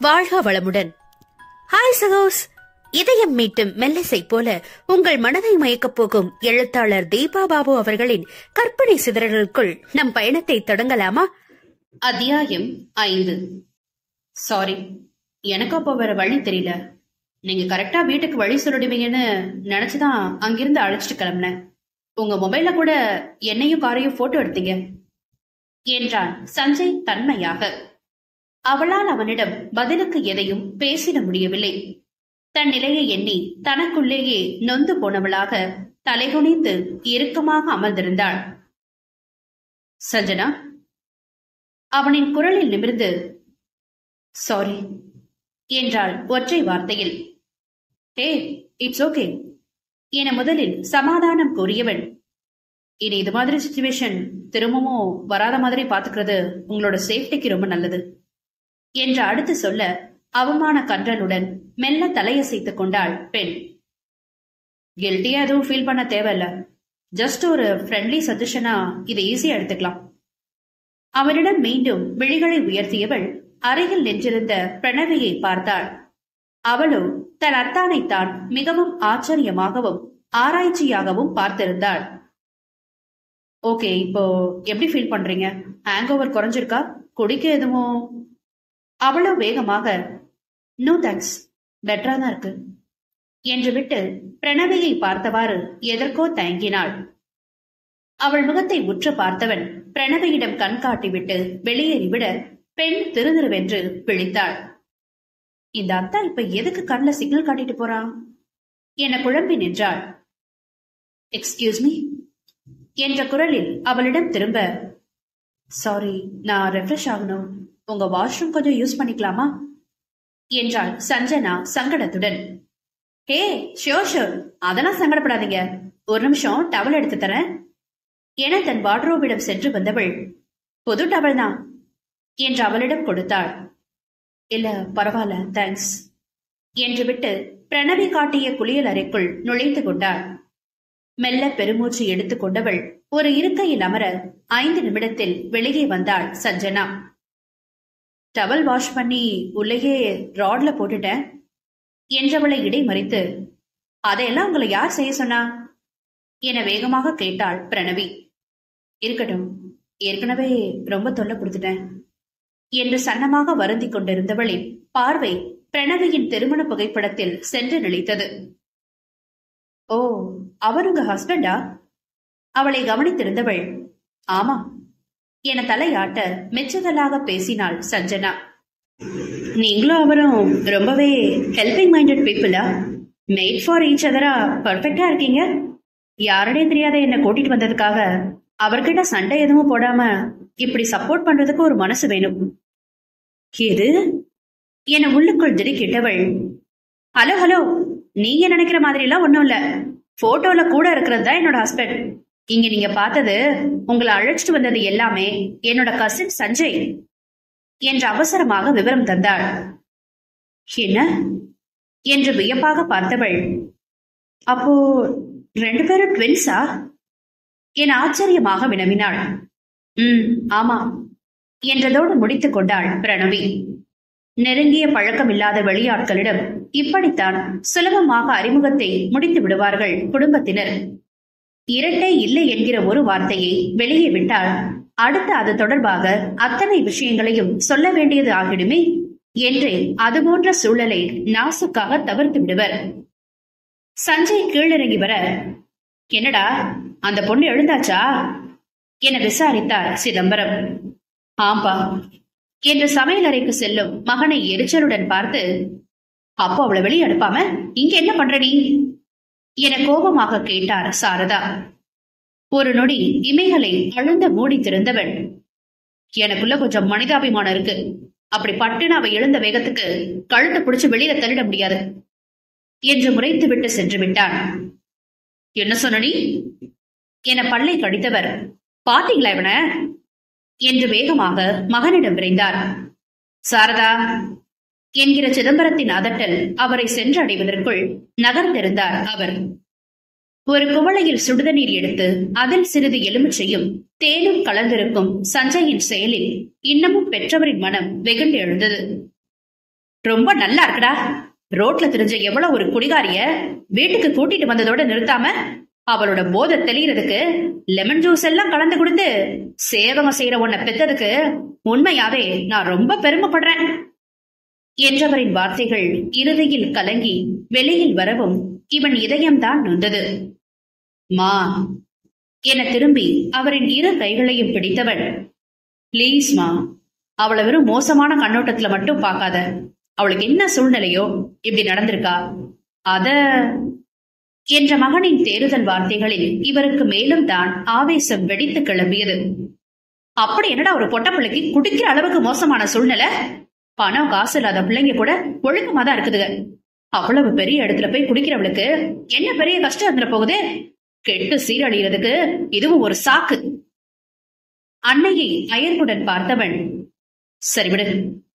வாழ்க வளமுடன். ஹாய் சகோஸ், இதயம் மீட்டும் மெல்லிசை போல உங்கள் மனதை மயக்கப் போகும் எழுத்தாளர் தீபா பாபு அவர்களின் கற்பனை சிதறல்களுக்குள் நம் பயணத்தை தொடங்கலாமா? அத்தியாயம் 5. சாரி, எனக்கு அப்போ வேற வழி தெரியல. நீங்க கரெக்டா வீட்டுக்கு வழி சொல்லிடுவீங்கன்னு நினைச்சுதான் அங்கிருந்து அழைச்சிட்டு கிளம்பினேன். உங்க மொபைல்ல கூட என்னையும் காரையும் போட்டோ எடுத்தீங்க என்றான் சஞ்சய் தன்மையாக. அவளால் அவனிடம் பதிலுக்கு எதையும் பேசிட முடியவில்லை. தன் நிலையை எண்ணி தனக்குள்ளேயே நொந்து போனவளாக தலைகுனிந்து இறுக்கமாக அமர்ந்திருந்தாள். சஞ்சனா, அவனின் குரலில் நிமிர்ந்து சாரி என்றாள் ஒற்றை வார்த்தையில். ஹே, இட்ஸ் ஓகே என முதலில் சமாதானம் கூறியவன், இனி இது மாதிரி சிச்சுவேஷன் திரும்பவும் வராத மாதிரி பாத்துக்கிறது உங்களோட சேஃப்டிக்கு ரொம்ப நல்லது என்று அடுத்து சொல்ல அவமான கன்றலுடன் மெல்ல தலையசைத்துக் கொண்டாள் பெண். கில்ட்டியா எதுவும் ஃபீல் பண்ண தேவையில்ல, ஜஸ்ட் ஒரு ஃப்ரெண்ட்லி சஜஷனா இதை ஈஸியா எடுத்துக்கலாம். அவனிடம் மீண்டும் விழிகளை உயர்த்தியவள் அருகில் நின்றிருந்த பிரணவியை பார்த்தாள். அவளோ தன் அத்தானைத்தான் மிகவும் ஆச்சரியமாகவும் ஆராய்ச்சியாகவும் பார்த்திருந்தாள். ஓகே, இப்போ எப்படி ஃபீல் பண்றீங்க? ஹேங் ஓவர் குறைஞ்சிருக்கா? குடிக்க எதுவும்? அவளோ வேகமாக நோ தேங்க்ஸ், பெட்டரா தான் இருக்கு என்று விட்டு பிரணவியை பார்த்தவாறு எதற்கோ தயங்கினாள். அவள் முகத்தை உற்று பார்த்தவன் பிரணவியிடம் கண் காட்டிவிட்டு வெளியேறிவிட பெண் திருதிருவென்று விழித்தாள். இந்த அத்தா இப்ப எதுக்கு கண்ல சிக்னல் காட்டிட்டு போறான் என குழம்பி நின்றாள். எக்ஸ்கியூஸ் மீ என்ற குரலில் அவளிடம் திரும்ப, சாரி, நான் ரெஃப்ரெஷ் ஆகணும், உங்க வாஷ்ரூம் கொஞ்சம் யூஸ் பண்ணிக்கலாமா என்றாள் சஞ்சனா சங்கடத்துடன். ஹே, ஷியோர் ஷியோர், அதெல்லாம் சங்கடப்படாதீங்க, ஒரு நிமிஷம் டவல் எடுத்து தரேன் என தன் வார்ட்ரோபிடம் சென்று வந்தவள், புது டவல் தான் என்று அவளிடம் கொடுத்தாள். இல்ல பரவாயில்ல, தேங்க்ஸ் என்று விட்டு பிரணவி காட்டிய குளியல் அறைக்குள் நுழைந்து கொண்டாள். மெல்ல பெருமூச்சு எடுத்துக் கொண்டவள் ஒரு இருக்கையில் அமர 5 நிமிடத்தில் வெளியே வந்தாள் சஞ்சனா. டவல் வாஷ் பண்ணி உள்ளேயே ராட்ல போட்டுட்டேன் என்றவளை இடைமறித்து, அதையெல்லாம் உங்களை யார் செய்ய சொன்னா என வேகமாக கேட்டாள் பிரணவி. இருக்கட்டும், ஏற்கனவே ரொம்ப தொல்லை கொடுத்துட்டேன் என்று சன்னமாக வருந்திக் கொண்டிருந்தவளின் பார்வை பிரணவியின் திருமண புகைப்படத்தில் சென்று நிலைத்தது. ஓ, அவர் உங்க ஹஸ்பண்டா? அவளை கவனித்திருந்தவள் ஆமா என தலையாட்ட மெச்சுதலாக பேசினாள் சஞ்சனா. நீங்களும் அவரும் ரொம்பவே ஹெல்பிங் மைண்டட் பீப்புளா? மேட் ஃபார் ஈச் அதரா பர்ஃபெக்டா இருக்கீங்க. யாருடைய தெரியாத என்ன கூட்டிட்டு வந்ததுக்காக அவர்கிட்ட சண்டை எதுவும் போடாம இப்படி சப்போர்ட் பண்றதுக்கு ஒரு மனசு வேணும். எது என உள்ளுக்குள் திடுக்கிட்டவள், ஹலோ ஹலோ, நீங்க நினைக்கிற மாதிரி எல்லாம் ஒண்ணும் இல்ல, போட்டோல கூட இருக்கிறது தான் என்னோட ஹஸ்பண்ட். இங்க நீங்க பார்த்தது, உங்களை அழைச்சிட்டு வந்தது எல்லாமே என்னோட கசின் சஞ்சய் என்று அவசரமாக விவரம் தந்தாள். என்ன என்று வியப்பாக பார்த்தவள், அப்போ 2 பேரும் ட்வின்ஸா என ஆச்சரியமாக வினவினாள். ஆமா என்றதோடு முடித்துக் கொண்டாள் பிரணவி. நெருங்கிய பழக்கம் இல்லாத வெளியாட்களிடம் இப்படித்தான் சுலபமாக அறிமுகத்தை முடித்து விடுவார்கள் குடும்பத்தினர். இரட்டை இல்லை என்கிற ஒரு வார்த்தையை வெளியே விட்டால் அடுத்து அது தொடர்பாக அத்தனை விஷயங்களையும் சொல்ல வேண்டியது ஆகிடுமே என்று அதுபோன்ற சூழலை நாசுக்காக தவிர்த்து விடுவர். சஞ்சய் கீழிறங்கி வர, என்னடா அந்த பொண்ணு எழுந்தாச்சா என விசாரித்தார் சிதம்பரம். ஆம்பா என்று சமையலறைக்கு செல்லும் மகனை எரிச்சலுடன் பார்த்து, அப்போ அவளை வெளியே அனுப்பாம இங்க என்ன பண்ற நீ என கோபமாக கேட்டார் சாரதா. ஒரு நொடி இமைகளை அழுந்த மூடி திறந்தவன், எனக்குள்ள கொஞ்சம் மனிதாபிமானம் இருக்கு, அப்படி பட்டுன்னு அவ எழுந்த வேகத்துக்கு கழுத்தை பிடிச்சு வெளியில தள்ளிட முடியாது என்று முறைத்து விட்டு சென்று விட்டான். என்ன சொன்ன நீ என பல்லை கடித்தவர், பாத்தீங்களா இவன என்று வேகமாக மகனிடம் விரைந்தார். சாரதா என்கிற சிதம்பரத்தின் அதட்டல் அவரை சென்றடைவதற்குள் நகர்ந்திருந்தார் அவர். ஒரு குவளையில் சுடுதண்ணீர் எடுத்து அதில் சிறிது எலுமிச்சையும் தேனும் கலந்திருக்கும் சஞ்சயின் செயலில் இன்னமும் பெற்றவரின் மனம் வெகுண்டு எழுந்தது. ரொம்ப நல்லா இருக்குடா. ரோட்ல தெரிஞ்ச எவ்வளவு ஒரு குடிகாரிய வீட்டுக்கு கூட்டிட்டு வந்ததோட நிறுத்தாம அவளோட போதை தெளியறதுக்கு லெமன் ஜூஸ் எல்லாம் கலந்து கொடுத்து சேவகம் செய்யற உன்னை பெத்ததுக்கு உண்மையாவே நான் ரொம்ப பெருமைப்படுறேன் என்றவரின் வார்த்தைகள் இறுதியில் கலங்கி வெளியில் வரவும் இவன் இதயம்தான் நொந்தது. மா என திரும்பி அவரின் இரு கைகளையும் பிடித்தவள், பிளீஸ் மா, அவளை வெறும் மோசமான கண்ணோட்டத்துல மட்டும் பார்க்காத. அவளுக்கு என்ன சூழ்நிலையோ இப்படி நடந்திருக்கா அத என்ற மகனின் தேறுதல் வார்த்தைகளில் இவருக்கு மேலும் தான் ஆவேசம் வெடித்து கிளம்பியது. அப்படி என்னடா ஒரு பொட்ட பிள்ளைக்கு குடிக்கிற அளவுக்கு மோசமான சூழ்நிலை? பணம் காசு இல்லாத பிள்ளைங்க கூட ஒழுக்கமா தான் இருக்குதுங்க. அவ்வளவு பெரிய இடத்துல போய் குடிக்கிறவளுக்கு என்ன பெரிய கஷ்டம் இருந்துட போகுது? கெட்டு சீரழிகிறதுக்கு இதுவும் ஒரு சாக்கு. அன்னையை அயர்வுடன் பார்த்தவன், சரி விடு,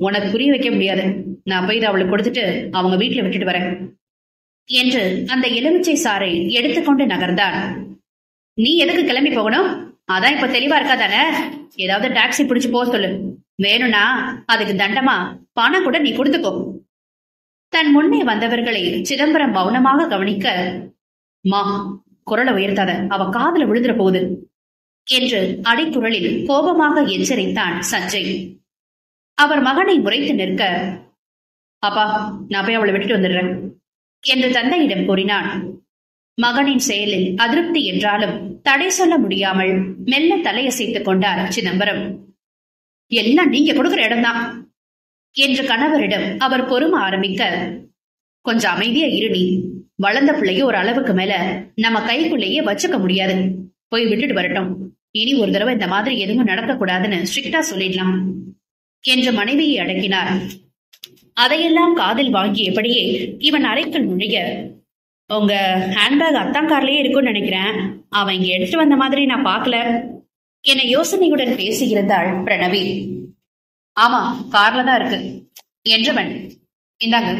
உனக்கு புரிய வைக்க முடியாது, நான் போய் இதை அவளுக்கு கொடுத்துட்டு அவங்க வீட்டுல விட்டுட்டு வரேன் என்று அந்த எலுமிச்சை சாறை எடுத்துக்கொண்டு நகர்ந்தான். நீ எதுக்கு கிளம்பி போகணும்? அதான் இப்ப தெளிவா இருக்கா தானே? ஏதாவது டாக்ஸி பிடிச்சு போக சொல்லு. வேணும்னா அதுக்கு தண்டமா பணம் கூட நீ கொடுத்துக்கோ. தன் முன்னே வந்தவர்களை சிதம்பரம் மௌனமாக கவனிக்க, மா குரலை உயர்த்தாத, அவ காதுல விழுந்துற போகுது என்று அடிக்குரலில் கோபமாக எச்சரித்தான் சஞ்சய். அவர் மகனை முறைத்து நிற்க, அப்பா நான் போய் அவளை விட்டுட்டு வந்துடுறேன் என்று தந்தையிடம் கூறினான். மகனின் செயலில் அதிருப்தி என்றாலும் தடை சொல்ல முடியாமல் மெல்ல தலையசைத்துக் கொண்டார் சிதம்பரம். எல்லாம் நீங்க கொடுக்கிற இடம்தான் என்று கணவரிடம் அவர் பொறும ஆரம்பிக்க, கொஞ்சம் அமைதியா இரு, நீ வளர்ந்த பிள்ளைய ஒரு அளவுக்கு மேல நம்ம கைக்குள்ளேயே வச்சுக்க முடியாது, போய் விட்டுட்டு வரட்டும், இனி ஒரு தடவை இந்த மாதிரி எதுவும் நடக்க கூடாதுன்னு ஸ்ட்ரிக்டா சொல்லிடலாம் என்று மனைவியை அடக்கினார். அதையெல்லாம் காதில் வாங்கியபடியே இவன் அறைக்குள் நுழைய, உங்க ஹேண்ட்பேக் அத்தான் கார்லயே இருக்கும்னு நினைக்கிறேன், அவன் இங்க எடுத்து வந்த மாதிரி நான் பாக்கல என யோசனையுடன் பேசியிருந்தாள் பிரணவி. ஆமா கார்ல தான் இருக்கு என்றவன், இந்தாங்க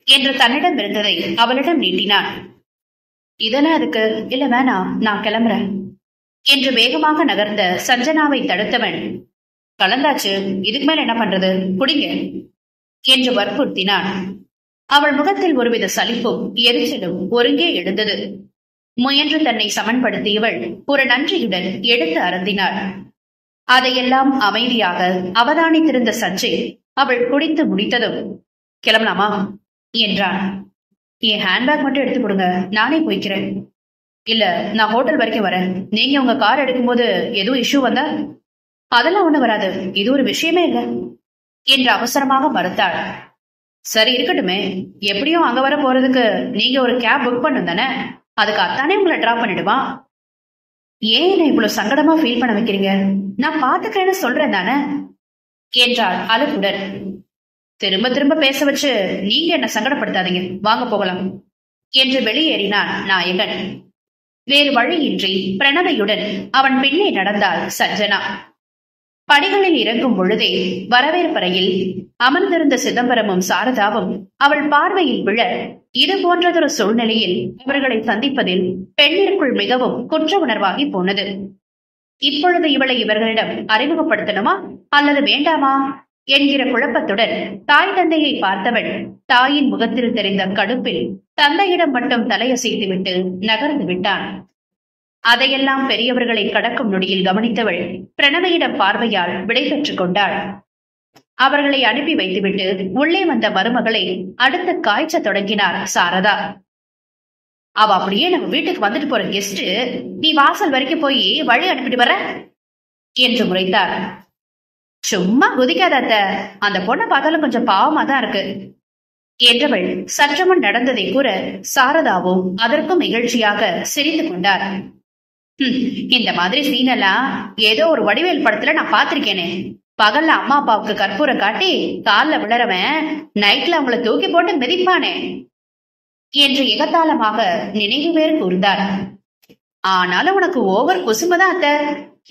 என்று தன்னிடம் இருந்ததை அவளிடம் நீட்டினான். இதெல்லாம் அதுக்கு இல்ல, வேணாம், நான் கிளம்புறேன் என்று வேகமாக நகர்ந்த சஞ்சனாவை தடுத்தவன், கலந்தாச்சு, இதுக்கு மேல என்ன பண்றது, குடிங்க என்று வற்புறுத்தினான். அவள் முகத்தில் ஒருவித சலிப்பும் எரிச்சலும் ஒருங்கே எழுந்தது. முயன்று தன்னை சமன்படுத்தியவள் ஒரு நன்றியுடன் எடுத்து அருந்தினாள். அதையெல்லாம் அமைதியாக அவதானித்திருந்த சஞ்சய் அவள் குடித்து முடித்ததும், கிளம்பலாமா என்றான். என் ஹேண்ட்பேக் மட்டும் எடுத்து கொடுங்க, நானே போய்க்கிறேன். இல்ல, நான் ஹோட்டல் வரைக்கும் வரேன், நீங்க உங்க கார் எடுக்கும்போது எதுவும் இஷ்யூ வந்தா? அதெல்லாம் ஒண்ணு வராது, இது ஒரு விஷயமே இல்லை என்று அவசரமாக மறுத்தாள். சரி இருக்கட்டுமே, எப்படியும் அங்க வர போறதுக்கு நீங்க ஒரு கேப் புக் பண்ணும் தானே, அதுக்கு அத்தானே உங்களை டிராப் பண்ணிடுவான். ஏன் இவ்வளவு சங்கடமா ஃபீல் பண்ண வைக்கிறீங்க, நான் பாத்துக்கிறேன்னு சொல்றேன் தானே என்றாள் அலுப்புடன். திரும்ப திரும்ப பேச வச்சு நீங்க என்ன சங்கடப்படுத்தாதீங்க, வாங்க போகலாம் என்று வெளியேறினான் நாயகன். வேறு வழியின்றி பிரணவையுடன் அவன் பின்னே நடந்தாள் சஞ்சனா. படிகளில் இறங்கும் பொழுதே வரவேற்பறையில் அமர்ந்திருந்த சிதம்பரமும் சாரதாவும் அவள் பார்வையில் விழ, இது போன்றதொரு சூழ்நிலையில் அவர்களை சந்திப்பதில் பெண்ணிற்குள் மிகவும் குற்ற உணர்வாகி போனது. இப்பொழுது இவளை இவர்களிடம் அறிமுகப்படுத்தணுமா அல்லது வேண்டாமா என்கிற குழப்பத்துடன் தாய் தந்தையை பார்த்தவள் தாயின் முகத்தில் தெரிந்த கடுப்பில் தந்தையிடம் மட்டும் தலையசைத்துவிட்டு நகர்ந்து விட்டான். அதையெல்லாம் பெரியவர்களை கடக்கும் நொடியில் கவனித்தவள் பிரணவையிடம் பார்வையால் விடை பெற்றுக் கொண்டாள். அவர்களை அனுப்பி வைத்துவிட்டு உள்ளே வந்த மருமகளை அடுத்து காய்ச்ச தொடங்கினார் சாரதா. அவ அப்படியே நம்ம வீட்டுக்கு வந்துட்டு போற கெஸ்ட், நீ வாசல் வரைக்கும் போய் வழி அனுப்பிட்டு வர என்று முறைத்தார். சும்மா குதிக்காத, அந்த பொண்ணை பார்த்தாலும் கொஞ்சம் பாவமா தான் இருக்கு என்றவள் சற்றமுன் நடந்ததை கூற, சாரதாவும் அதற்கும் நிகழ்ச்சியாக சிரித்து கொண்டார். இந்த மாதிரி சீனெல்லாம் ஏதோ ஒரு வடிவேல் படத்துல நான் பாத்திருக்கேனே, பகல்ல அம்மா அப்பாவுக்கு கற்பூரம் காட்டி கால்ல விழறவன் நைட்ல அவங்களை தூக்கி போட்டு மிதிப்பானே என்று எகத்தாளமாக நினைவு வேறு கூர்ந்தார். ஆனாலும் உனக்கு ஓவர் குசும்புதான் அத்த,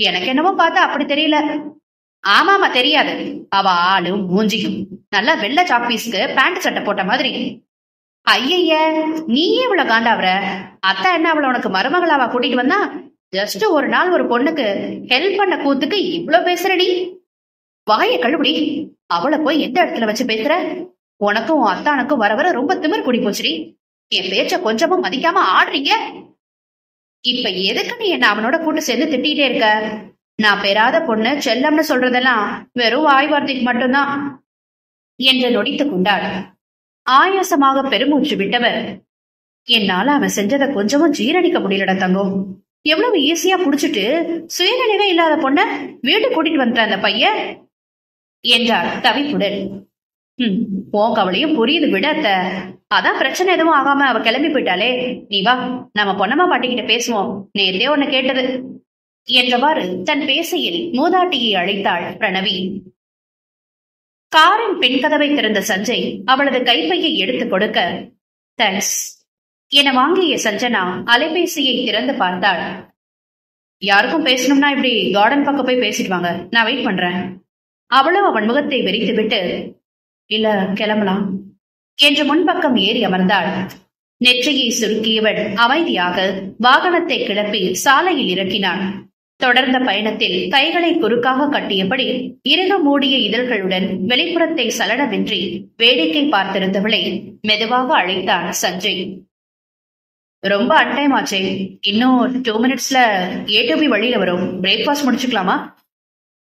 எனக்கு என்னவோ பார்த்தா அப்படி தெரியல. ஆமாமா தெரியாது, அவ ஆளும் மூஞ்சிக்கும் நல்லா வெள்ளை சாப்பீஸ்க்கு பேண்ட் சட்டை போட்ட மாதிரி. ஐய, நீயே இவ்வளவு காண்டாவற? அத்தா என்ன அவளை உனக்கு மருமகளாவா கூட்டிட்டு வந்தா? ஜஸ்ட் ஒரு நாள் ஒரு பொண்ணுக்கு ஹெல்ப் பண்ண கூத்துக்கு இவ்வளவு பேசுறடி? வாய கழுவுடி, அவளை போய் எந்த இடத்துல வச்சு பேசுற? உனக்கும் உன் அத்தானுக்கும் வர வர ரொம்ப திமிர் கூடி போச்சுடி. என் பேச்ச கொஞ்சமும் மதிக்காம ஆடுறீங்க. இப்ப எதுக்கு நீ என்ன அவனோட கூட்டு சேர்ந்து திட்டிகிட்டே இருக்க? நான் பெறாத பொண்ணு செல்லம்னு சொல்றதெல்லாம் வெறும் வாய் வார்த்தைக்கு மட்டும்தான் என்று நொடித்துக் கொண்டார். ஆயாசமாக பெருமூச்சு விட்டவர், என்னால அவன் செஞ்சதை கொஞ்சமும் ஜீரணிக்க முடியலடா தங்கம். எவ்வளவு ஈஸியா புடிச்சிட்டு சுயநினைவே இல்லாத பொண்ண வீட்டு கூட்டிட்டு வந்துட்ட அந்த பையன் என்றார் தவிப்புடன். உன் கவலையும் புரியுது விட அத்த. அதான் பிரச்சனை எதுவும் ஆகாம அவ கிளம்பி போயிட்டாலே. நீ வா, நம்ம பொன்னம்மா பாட்டிக்கிட்ட பேசுவோம். நேர்லயே உன்னை கேட்டது என்றவாறு தன் பேசையில் மூதாட்டியை அழைத்தாள் பிரணவி. காரின் பின் கதவை திறந்த சஞ்சய் அவளது கைப்பையை எடுத்துக் கொடுக்க, தேங்க்ஸ் என வாங்கிய சஞ்சனா அலைபேசியை திறந்து பார்த்தாள். யாருக்கும் பேசணும்னா இப்படி கார்டன் பக்கம் போய் பேசிட்டு வாங்க, நான் வெயிட் பண்றேன். அவளும் அவன் முகத்தை வெறித்து விட்டு, இல்ல கிளம்பலாம் என்று முன்பக்கம் ஏறி அமர்ந்தாள். நெற்றியை சுருக்கியவன் அமைதியாக வாகனத்தை கிளப்பி சாலையில் இறக்கினான். தொடர்ந்த பயணத்தில் கைகளை குறுக்காக கட்டியபடி இறுக மூடிய இதழ்களுடன் வெளிப்புறத்தை சலனமின்றி வேடிக்கை பார்த்திருந்தவளை மெதுவாக அழைத்தான் சஞ்சய். ரொம்ப அன்டைம் ஆச்சே, இன்னும் 2 minutesல A to B வழியில வரும். பிரேக்ஃபாஸ்ட் முடிச்சுக்கலாமா?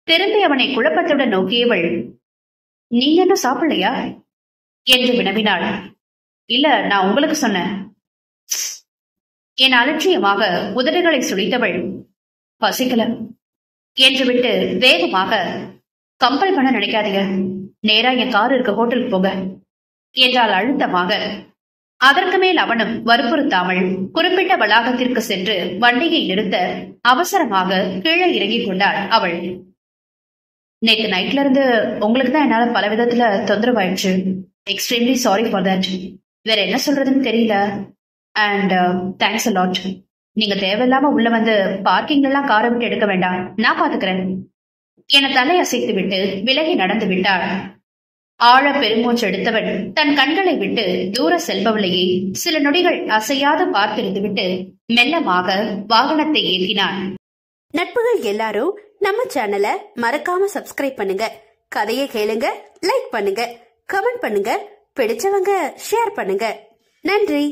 திரும்பி அவனை குழப்பத்துடன் நோக்கியவள், நீங்க என்ன சாப்பிடலையா என்று வினவினாள். இல்ல, நான் உங்களுக்கு சொன்னேன் என் அலட்சியமாக உதடுகளை சுழித்தவள், பசிக்கல என்று விட்டு வேகமாக, கம்பல் பண்ண நினைக்காதீங்க, நேரா என் கார் இருக்க ஹோட்டலுக்கு போங்க என்றாள் அழுத்தமாக. அதற்கு மேல் அவனும் வற்புறுத்தாமல் குறிப்பிட்ட வளாகத்திற்கு சென்று வண்டியை நிறுத்த அவசரமாக கீழே இறங்கிக் கொண்டாள் அவள். நேற்று நைட்ல இருந்து உங்களுக்கு தான் என்னால பல விதத்துல தொந்தரவாயிடுச்சு. Extremely sorry for that. வேற என்ன சொல்றதுன்னு தெரியல. And thanks a lot. நீங்க தேவையில்லாம உள்ள வந்து பார்க்கிங் எல்லாம் காரை விட்டு எடுக்க வேண்டாம், நான் பாத்துக்கிறேன் என தலை அசைத்து விட்டு விலகி நடந்து விட்டாள். ஆழ பெருமூச்சு எடுத்தவன் தன் கண்களை விட்டு தூர செல்பவளையே சில நொடிகள் அசையாது பார்த்திருந்து விட்டு மெல்லமாக வாகனத்தை ஏற்றினான். நட்புகள் எல்லாரும் நம்ம சேனலை மறக்காம சப்ஸ்கிரைப் பண்ணுங்க. கதையை கேளுங்க, லைக் பண்ணுங்க, கமெண்ட் பண்ணுங்க, பிடிச்சவங்க ஷேர் பண்ணுங்க. நன்றி.